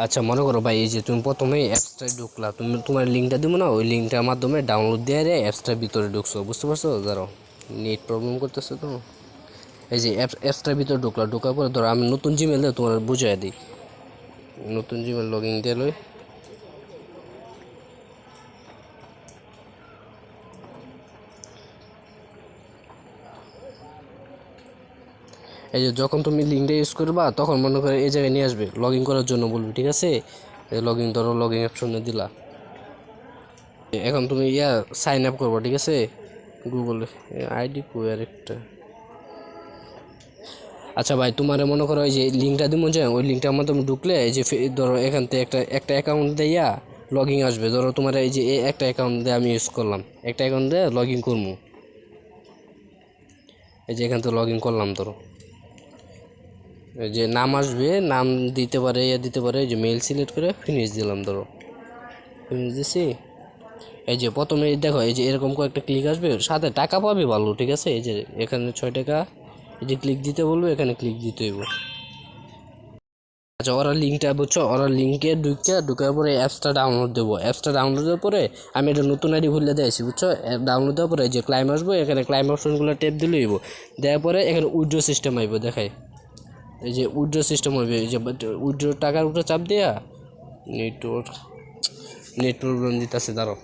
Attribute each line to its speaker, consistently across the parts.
Speaker 1: আচ্ছা মনে করো ভাই, এই যে তুমি প্রথমে অ্যাপসটায় ঢুকলা, তুমি তোমার লিঙ্কটা দিব না, ওই লিঙ্কটার মাধ্যমে ডাউনলোড দিয়ে অ্যাপসটার ভিতরে ঢুকছো, বুঝতে পারছো? ধরো নেট প্রবলেম করতেছে তো। এই যে অ্যাপসটার ভিতরে ঢুকলা, ঢোকার পরে ধরো আমি নতুন জিমেল দিয়ে তোমার বুঝাই দিই। নতুন জিমেল লগ ইন দিয়ে লই। এই যে যখন তুমি লিঙ্কটা ইউজ করবা তখন মনে করো এই জায়গায় নিয়ে আসবে, লগ ইন করার জন্য বলবে, ঠিক আছে? লগ ইন, ধরো লগ ইন অপশনে দিলা। এখন তুমি সাইন আপ করবো, ঠিক আছে? গুগলে আইডি কই আরেকটা। আচ্ছা ভাই, তোমার মনে করো এই যে লিঙ্কটা দিব, যে ওই লিঙ্কটার মাধ্যমে ঢুকলে এই যে ধরো এখান থেকে একটা একটা অ্যাকাউন্ট দিয়া লগ ইন আসবে। ধরো তোমার এই যে একটা অ্যাকাউন্ট দিয়ে আমি ইউজ করলাম, একটা অ্যাকাউন্ট দিয়ে লগ ইন করবো। এই যে এখান থেকে লগ ইন করলাম, ধরো এই যে নাম আসবে, নাম দিতে পারে, দিতে পারে, এই যে মেল সিলেক্ট করে ফিনিশ দিলাম, ধরো ফিনিশ দিছি। এই যে প্রথমে দেখো এই যে এরকম কয়েকটা ক্লিক আসবে, সাথে টাকা পাবে ভালো, ঠিক আছে? এই যে এখানে 6 টাকা, এই যে ক্লিক দিতে বলবে, এখানে ক্লিক দিতে হইব। আচ্ছা, ওরা লিঙ্কটা বুঝছো, ওরা লিঙ্কে ঢুকার পরে অ্যাপসটা ডাউনলোড দেবো। অ্যাপসটা ডাউনলোড দেওয়ার পরে আমি একটা নতুন আইডি খুলে দিয়েছি, বুঝছো? ডাউনলোড দেওয়ার পরে যে ক্লাইম আসবো, এখানে ক্লাইম অপশনগুলো টেপ দিলে হইব। দেওয়ার পরে এখানে উইথড্র সিস্টেম আইব, দেখায় এই যে উইথড্র সিস্টেম হইবে। এই যে উইথড্র টাকার উপরে চাপ দিয়া নেটওয়ার্ক নেট প্রবলেম দিতেছে, দাঁড়ো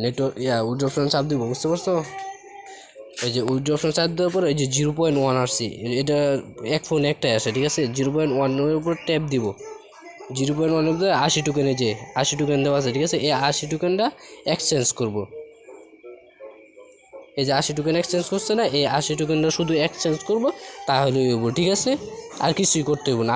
Speaker 1: নেটওয়ার্ক উইথড্র অপশন চাপ দিব, বুঝতে পারছো? এই যে উইথড্র অপশন চাপ দেওয়ার পরে এই যে 0.1 আসছি, এটা এক ফোন একটাই আসে, ঠিক আছে? 0.1 উপর ট্যাপ দিব। 0.1 মধ্যে 80 টোকেনে, যে 80 টোকেন দেওয়া আছে, ঠিক আছে? এই 80 টোকেনটা এক্সচেঞ্জ করব। এই যে 80 টোকেন এক্সচেঞ্জ করছে না, এই 80 টোকেনটা শুধু এক্সচেঞ্জ করব, তাহলে হইব, ঠিক আছে? আর কিছুই করতে হইব না।